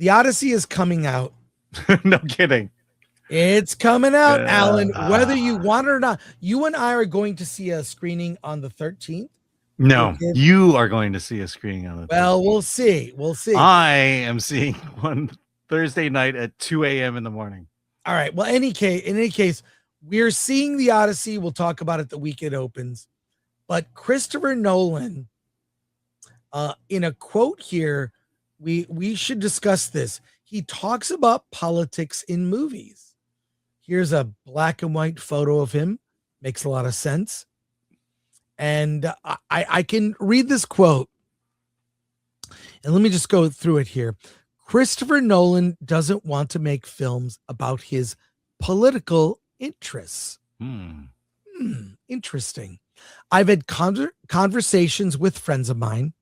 The Odyssey is coming out. No kidding. It's coming out, Alan, whether you want it or not. You and I are going to see a screening on the 13th. No, you are going to see a screening on the 13th. Well, we'll see. We'll see. I am seeing one Thursday night at 2 a.m. in the morning. All right. Well, in any case, we're seeing the Odyssey. We'll talk about it the week it opens. But Christopher Nolan, in a quote here, we should discuss this. He talks about politics in movies. Here's a black and white photo of him. Makes a lot of sense. And I can read this quote. And let me just go through it here. Christopher Nolan doesn't want to make films about his political interests. Interesting. I've had conversations with friends of mine,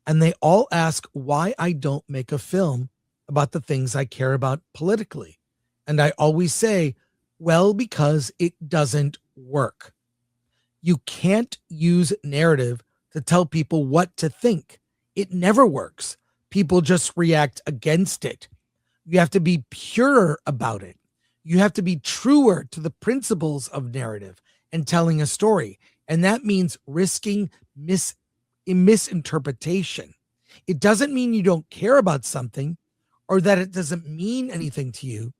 and they all ask why I don't make a film about the things I care about politically. And I always say, well, because it doesn't work. You can't use narrative to tell people what to think. It never works. People just react against it. You have to be purer about it. You have to be truer to the principles of narrative and telling a story. And that means risking misinterpretation. It doesn't mean you don't care about something or that it doesn't mean anything to you,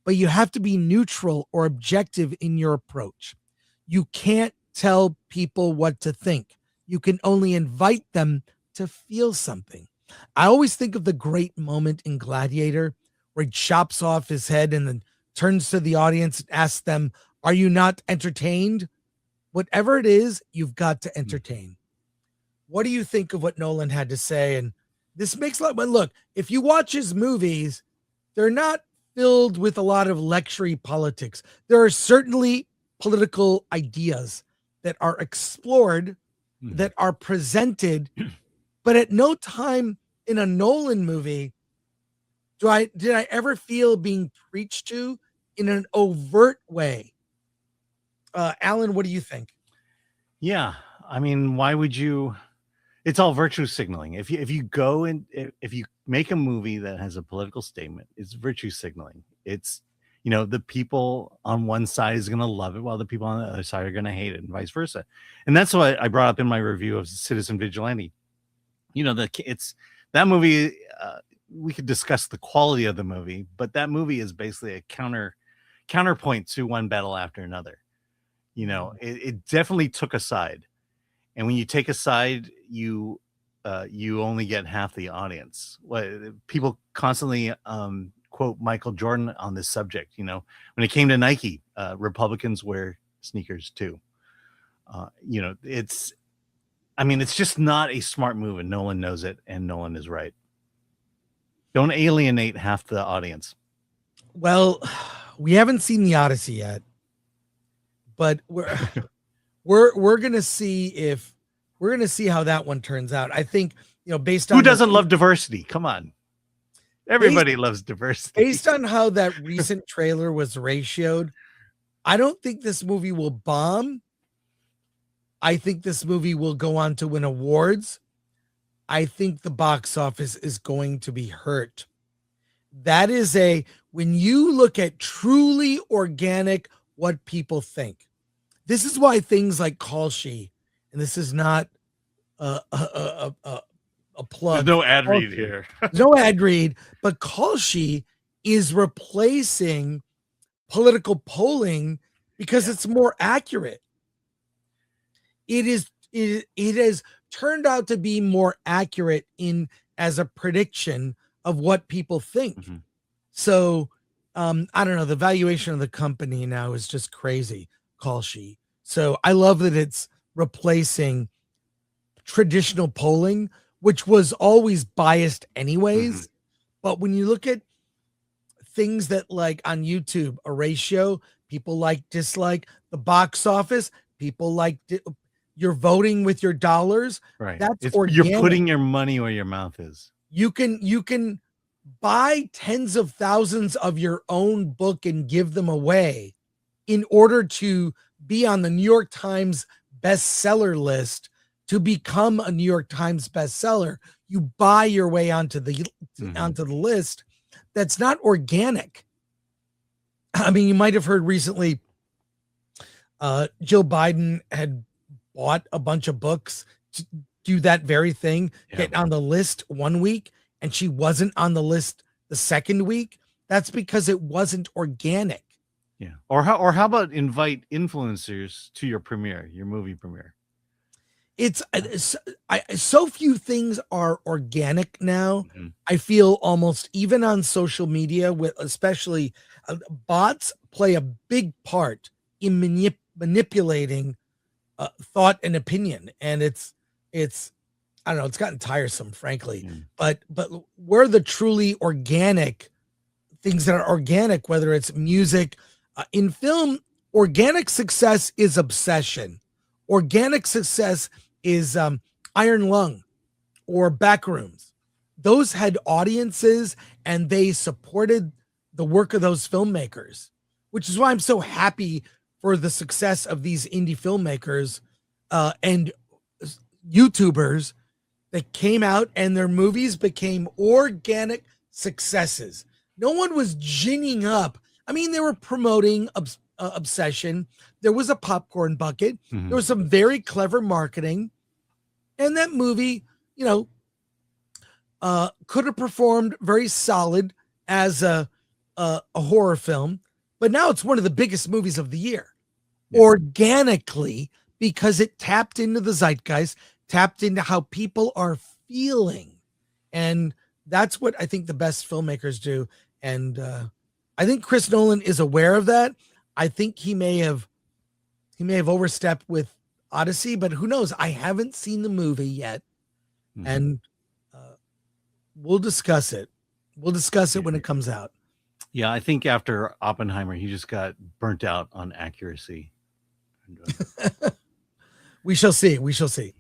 but you have to be neutral or objective in your approach. You can't tell people what to think. You can only invite them to feel something. I always think of the great moment in Gladiator where he chops off his head and then turns to the audience and asks them, are you not entertained? Whatever it is, you've got to entertain. What do you think of what Nolan had to say? And this makes a lot, but look, if you watch his movies, they're not filled with a lot of lectury politics. There are certainly political ideas that are explored, that are presented, but at no time in a Nolan movie did I ever feel being preached to in an overt way. Alan, what do you think? Yeah, I mean, why would you? It's all virtue signaling. If you go and if you make a movie that has a political statement, it's virtue signaling. It's, you know, the people on one side is going to love it while the people on the other side are going to hate it, and vice versa. And that's what I brought up in my review of Citizen Vigilante. You know, it's that movie. We could discuss the quality of the movie, but that movie is basically a counterpoint to One Battle After Another. You know, it definitely took a side. And when you take a side, you only get half the audience. People constantly quote Michael Jordan on this subject. You know, when it came to Nike, Republicans wear sneakers too. You know, it's just not a smart move, and Nolan knows it, and Nolan is right. Don't alienate half the audience. Well, we haven't seen the Odyssey yet, but we're gonna see how that one turns out. I think, you know, based on who doesn't love diversity? Come on, everybody loves diversity. Based on how that recent trailer was ratioed, I don't think this movie will bomb. I think this movie will go on to win awards. I think the box office is going to be hurt. That is when you look at truly organic, what people think. This is why things like Call She, and this is not a plug. There's no ad read here. No ad read, but Call She is replacing political polling because it's more accurate. It has turned out to be more accurate as a prediction of what people think. Mm-hmm. So I don't know, the valuation of the company now is just crazy. Call She. So I love that it's replacing traditional polling, which was always biased anyways. Mm-hmm. But when you look at things that, like on YouTube, a ratio, people dislike, the box office, people you're voting with your dollars. Right. That's organic. You're putting your money where your mouth is. You can buy tens of thousands of your own book and give them away in order to be on the New York Times bestseller list. To become a New York Times bestseller, you buy your way onto the list, that's not organic. I mean, you might have heard recently Jill Biden had bought a bunch of books to do that very thing, get on the list one week, and she wasn't on the list the second week. That's because it wasn't organic. Yeah. Or how about invite influencers to your premiere, your movie premiere? It's so few things are organic now. Mhm. I feel almost even on social media, with especially bots play a big part in manipulating thought and opinion, and it's I don't know, it's gotten tiresome, frankly. But where the truly organic things that are organic, whether it's music, in film, organic success is Obsession. Organic success is Iron Lung or Backrooms. Those had audiences and they supported the work of those filmmakers, which is why I'm so happy for the success of these indie filmmakers and YouTubers that came out and their movies became organic successes. No one was ginning up. I mean, they were promoting Obsession. There was a popcorn bucket. Mhm. There was some very clever marketing. And that movie, could have performed very solid as a horror film. But now it's one of the biggest movies of the year. Yeah. Organically, because it tapped into the zeitgeist, tapped into how people are feeling. And that's what I think the best filmmakers do. And I think Chris Nolan is aware of that. I think he may have overstepped with Odyssey, but who knows? I haven't seen the movie yet. Mhm. And we'll discuss it. We'll discuss it when it comes out. Yeah, I think after Oppenheimer, he just got burnt out on accuracy. We shall see. We shall see.